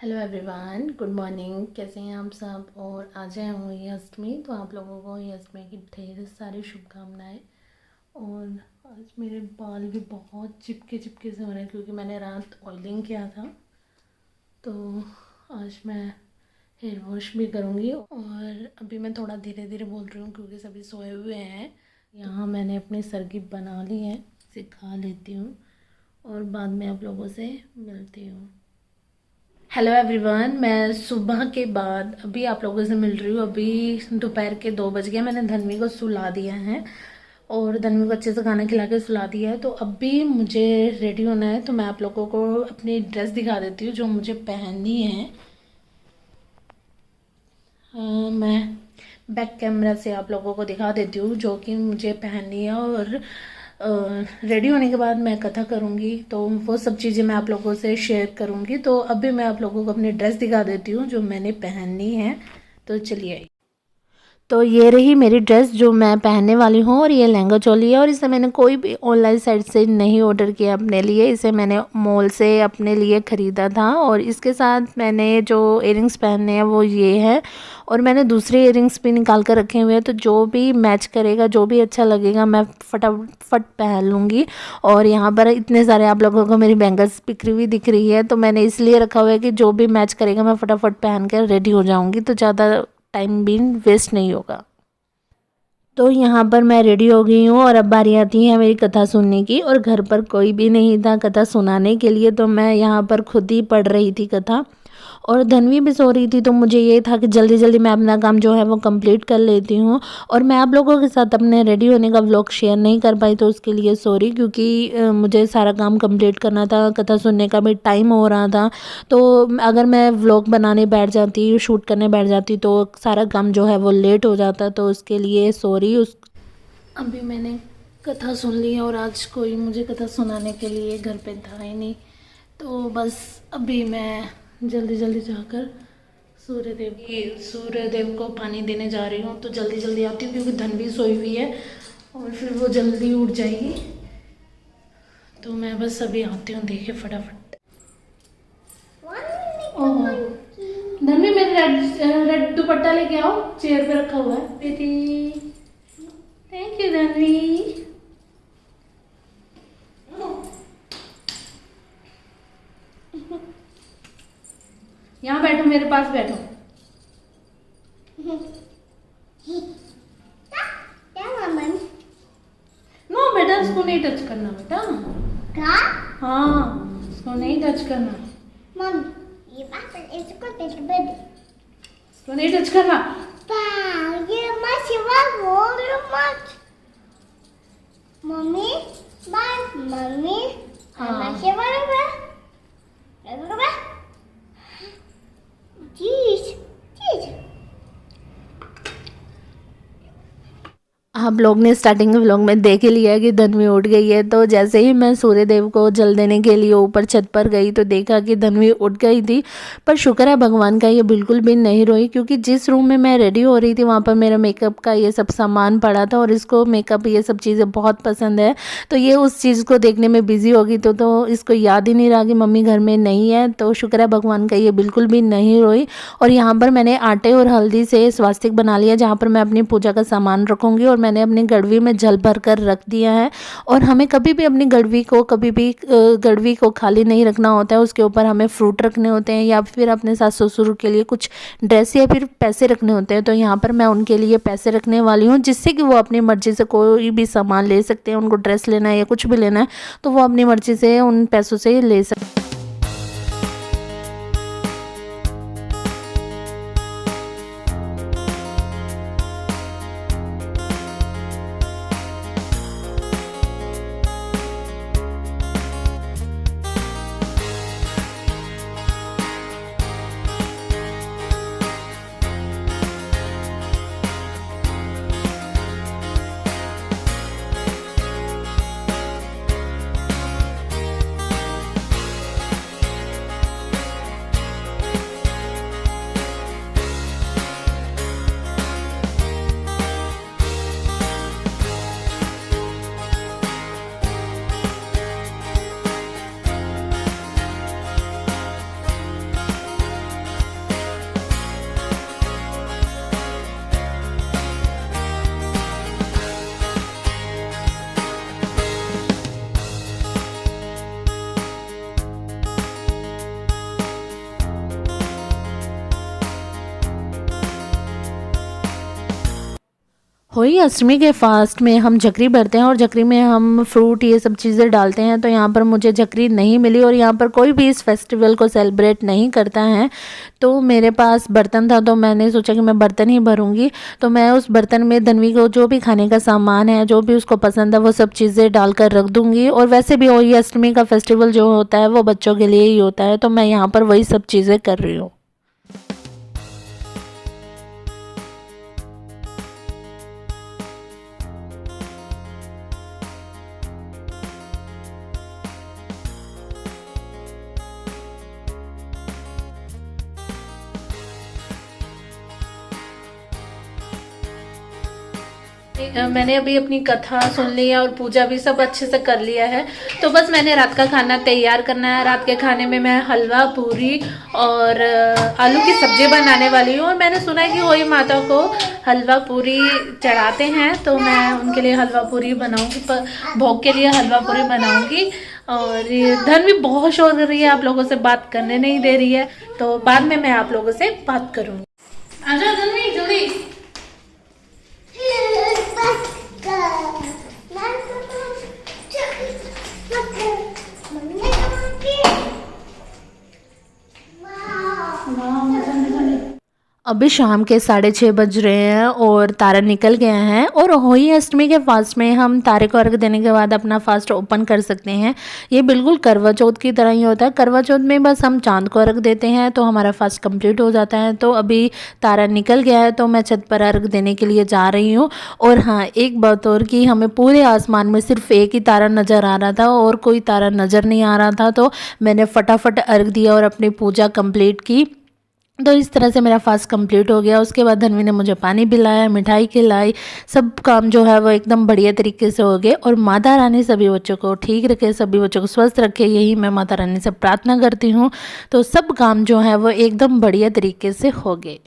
Hello everyone, good morning. कैसे हैं आप सब। और आज है हुई अष्टमी, तो आप लोगों को ये अष्टमी की ढेर सारी शुभकामनाएं। और आज मेरे बाल भी बहुत चिपके चिपके से हो रहे हैं क्योंकि मैंने रात ऑयलिंग किया था। तो आज मैं हेयर वॉश भी करूँगी। और अभी मैं थोड़ा धीरे धीरे बोल रही हूँ क्योंकि सभी सोए हुए हैं। यहाँ मैंने अपनी सरगी बना ली है, इसे खा लेती हूँ और बाद में आप लोगों से मिलती हूँ। हेलो एवरीवन, मैं सुबह के बाद अभी आप लोगों से मिल रही हूँ। अभी दोपहर के 2 बज गए। मैंने धन्वी को सुला दिया है और धन्वी को अच्छे से खाना खिला के सुला दिया है। तो अभी मुझे रेडी होना है, तो मैं आप लोगों को अपनी ड्रेस दिखा देती हूँ जो मुझे पहननी है। मैं बैक कैमरा से आप लोगों को दिखा देती हूँ जो कि मुझे पहननी है। और रेडी होने के बाद मैं कथा करूँगी, तो वो सब चीज़ें मैं आप लोगों से शेयर करूँगी। तो अभी मैं आप लोगों को अपनी ड्रेस दिखा देती हूँ जो मैंने पहननी है। तो चलिए, तो ये रही मेरी ड्रेस जो मैं पहनने वाली हूँ। और ये लहंगा चोली है और इसे मैंने कोई भी ऑनलाइन साइट से नहीं ऑर्डर किया अपने लिए। इसे मैंने मॉल से अपने लिए ख़रीदा था। और इसके साथ मैंने जो इयरिंग्स पहनने हैं वो ये है। और मैंने दूसरे इयरिंग्स भी निकाल कर रखे हुए हैं, तो जो भी मैच करेगा, जो भी अच्छा लगेगा, मैं फटाफट पहन लूँगी। और यहाँ पर इतने सारे आप लोगों को मेरी बैंगल्स बिखरी हुई दिख रही है, तो मैंने इसलिए रखा हुआ है कि जो भी मैच करेगा मैं फटाफट पहन कर रेडी हो जाऊँगी, तो ज़्यादा टाइम भी वेस्ट नहीं होगा। तो यहाँ पर मैं रेडी हो गई हूँ और अब बारी आती है मेरी कथा सुनने की। और घर पर कोई भी नहीं था कथा सुनाने के लिए, तो मैं यहाँ पर खुद ही पढ़ रही थी कथा। और धन्वी भी सो रही थी, तो मुझे ये था कि जल्दी जल्दी मैं अपना काम जो है वो कंप्लीट कर लेती हूँ। और मैं आप लोगों के साथ अपने रेडी होने का व्लॉग शेयर नहीं कर पाई, तो उसके लिए सॉरी, क्योंकि मुझे सारा काम कंप्लीट करना था, कथा सुनने का भी टाइम हो रहा था। तो अगर मैं व्लॉग बनाने बैठ जाती, शूट करने बैठ जाती, तो सारा काम जो है वो लेट हो जाता, तो उसके लिए सॉरी। अभी मैंने कथा सुन ली और आज कोई मुझे कथा सुनाने के लिए घर पे था ही नहीं, तो बस अभी मैं जल्दी जल्दी जाकर सूर्यदेव को पानी देने जा रही हूँ। तो जल्दी जल्दी आती हूँ क्योंकि धन्वी सोई हुई है और फिर वो जल्दी उठ जाएगी। तो मैं बस अभी आती हूँ, देखे फटाफट। ओह धन्वी, मेरे रेड दुपट्टा लेके आओ, चेयर पे रखा हुआ है बेटी। Thank you Dhanvi. यहाँ बैठो, मेरे पास बैठो। नो बेटा, इसको नहीं टच करना बेटा। क्या? हाँ, इसको नहीं टच करना। मम्मी ये बात इसको टच कर दे। इसको नहीं टच करना। ये मत शिवा बोल मत। Mummy bye mummy. हाँ शिवा रे चीज चीज। आप लोग ने स्टार्टिंग के व्लॉग में देख ही लिया कि धन्वी उठ गई है। तो जैसे ही मैं सूर्यदेव को जल देने के लिए ऊपर छत पर गई, तो देखा कि धन्वी उठ गई थी। पर शुक्र है भगवान का, ये बिल्कुल भी नहीं रोई, क्योंकि जिस रूम में मैं रेडी हो रही थी वहाँ पर मेरा मेकअप का ये सब सामान पड़ा था। और इसको मेकअप ये सब चीज़ें बहुत पसंद है, तो ये उस चीज़ को देखने में बिजी होगी, तो इसको याद ही नहीं रहा कि मम्मी घर में नहीं है। तो शुक्र है भगवान का, ये बिल्कुल भी नहीं रोई। और यहाँ पर मैंने आटे और हल्दी से स्वास्तिक बना लिया जहाँ पर मैं अपनी पूजा का सामान रखूँगी। और मैंने अपनी गड़वी में जल भर कर रख दिया है। और हमें कभी भी अपनी गड़वी को खाली नहीं रखना होता है, उसके ऊपर हमें फ्रूट रखने होते हैं या फिर अपने सास ससुर के लिए कुछ ड्रेस या फिर पैसे रखने होते हैं। तो यहाँ पर मैं उनके लिए पैसे रखने वाली हूँ, जिससे कि वो अपनी मर्जी से कोई भी सामान ले सकते हैं। उनको ड्रेस लेना है या कुछ भी लेना है तो वो अपनी मर्जी से उन पैसों से ले सकते हैं। होली अष्टमी के फास्ट में हम जकरी भरते हैं और जकरी में हम फ्रूट ये सब चीज़ें डालते हैं। तो यहाँ पर मुझे जकरी नहीं मिली और यहाँ पर कोई भी इस फेस्टिवल को सेलिब्रेट नहीं करता है। तो मेरे पास बर्तन था तो मैंने सोचा कि मैं बर्तन ही भरूँगी। तो मैं उस बर्तन में धन्वी को जो भी खाने का सामान है, जो भी उसको पसंद है, वो सब चीज़ें डालकर रख दूँगी। और वैसे भी होली अष्टमी का फेस्टिवल जो होता है वो बच्चों के लिए ही होता है, तो मैं यहाँ पर वही सब चीज़ें कर रही हूँ। मैंने अभी अपनी कथा सुन ली है और पूजा भी सब अच्छे से कर लिया है। तो बस मैंने रात का खाना तैयार करना है। रात के खाने में मैं हलवा पूरी और आलू की सब्जी बनाने वाली हूँ। और मैंने सुना है कि होली माता को हलवा पूरी चढ़ाते हैं, तो मैं उनके लिए हलवा पूरी बनाऊँगी, भोग के लिए हलवा पूरी बनाऊँगी। और ये धन भी बहुत शोर कर रही है, आप लोगों से बात करने नहीं दे रही है, तो बाद में मैं आप लोगों से बात करूँगी। आजा धनवी जल्दी। अभी शाम के 6:30 बज रहे हैं और तारा निकल गया है। और होली अष्टमी के फास्ट में हम तारे को अर्घ देने के बाद अपना फास्ट ओपन कर सकते हैं। ये बिल्कुल करवा चौथ की तरह ही होता है। करवा चौथ में बस हम चांद को अर्घ देते हैं तो हमारा फास्ट कंप्लीट हो जाता है। तो अभी तारा निकल गया है तो मैं छत पर अर्घ देने के लिए जा रही हूँ। और हाँ, एक बात और कि हमें पूरे आसमान में सिर्फ एक ही तारा नज़र आ रहा था और कोई तारा नज़र नहीं आ रहा था। तो मैंने फटाफट अर्घ दिया और अपनी पूजा कंप्लीट की। तो इस तरह से मेरा फास्ट कंप्लीट हो गया। उसके बाद धनवी ने मुझे पानी पिलाया, मिठाई खिलाई, सब काम जो है वो एकदम बढ़िया तरीके से हो गए। और माता रानी सभी बच्चों को ठीक रखे, सभी बच्चों को स्वस्थ रखे, यही मैं माता रानी से प्रार्थना करती हूँ। तो सब काम जो है वो एकदम बढ़िया तरीके से हो गए।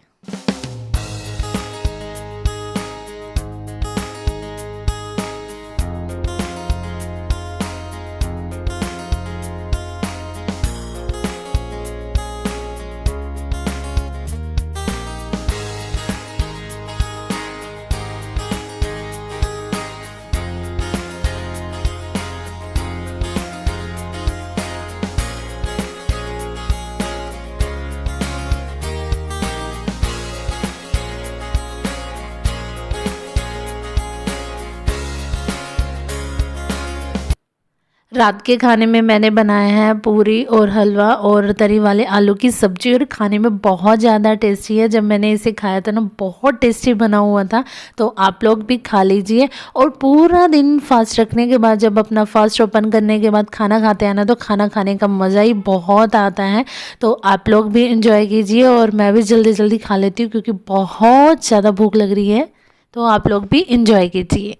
रात के खाने में मैंने बनाया है पूरी और हलवा और तरी वाले आलू की सब्ज़ी, और खाने में बहुत ज़्यादा टेस्टी है। जब मैंने इसे खाया था ना, बहुत टेस्टी बना हुआ था। तो आप लोग भी खा लीजिए। और पूरा दिन फास्ट रखने के बाद जब अपना फास्ट ओपन करने के बाद खाना खाते हैं ना, तो खाना खाने का मज़ा ही बहुत आता है। तो आप लोग भी इंजॉय कीजिए और मैं भी जल्दी जल्दी खा लेती हूँ क्योंकि बहुत ज़्यादा भूख लग रही है। तो आप लोग भी इंजॉय कीजिए।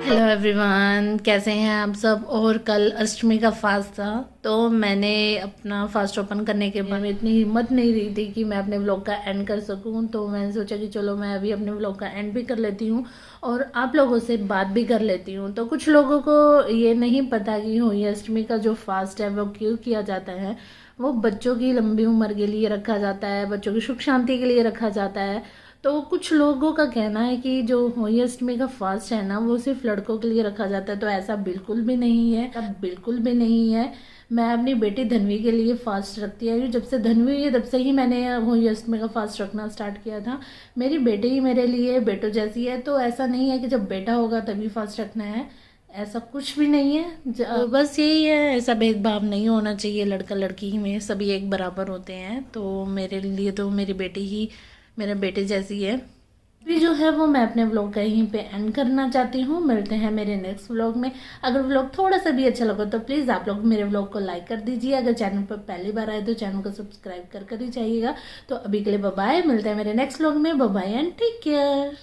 हेलो एवरीवन, कैसे हैं आप सब। और कल अष्टमी का फास्ट था, तो मैंने अपना फास्ट ओपन करने के बाद इतनी हिम्मत नहीं रही थी कि मैं अपने व्लॉग का एंड कर सकूं। तो मैंने सोचा कि चलो मैं अभी अपने व्लॉग का एंड भी कर लेती हूं और आप लोगों से बात भी कर लेती हूं। तो कुछ लोगों को ये नहीं पता कि होली अष्टमी का जो फास्ट है वो क्यों किया जाता है। वो बच्चों की लंबी उम्र के लिए रखा जाता है, बच्चों की सुख शांति के लिए रखा जाता है। तो कुछ लोगों का कहना है कि जो होली अष्टमी का फास्ट है ना, वो सिर्फ लड़कों के लिए रखा जाता है। तो ऐसा बिल्कुल भी नहीं है, अब बिल्कुल भी नहीं है। मैं अपनी बेटी धनवी के लिए फास्ट रखती आई हूँ। जब से धनवी हुई है तब से ही मैंने होली अष्टमी का फास्ट रखना स्टार्ट किया था। मेरी बेटी ही मेरे लिए बेटो जैसी है, तो ऐसा नहीं है कि जब बेटा होगा तभी फास्ट रखना है, ऐसा कुछ भी नहीं है। बस यही है, ऐसा भेदभाव नहीं होना चाहिए। लड़का लड़की में सभी एक बराबर होते हैं। तो मेरे लिए तो मेरी बेटी ही मेरे बेटे जैसी है। अभी जो है वो मैं अपने व्लॉग का यहीं पे एंड करना चाहती हूँ। मिलते हैं मेरे नेक्स्ट व्लॉग में। अगर व्लॉग थोड़ा सा भी अच्छा लगा तो प्लीज़ आप लोग मेरे व्लॉग को लाइक कर दीजिए। अगर चैनल पर पहली बार आए तो चैनल को सब्सक्राइब कर ही जाइएगा। तो अभी के लिए बाय बाय, मिलते हैं मेरे नेक्स्ट व्लॉग में। Bye bye and take care.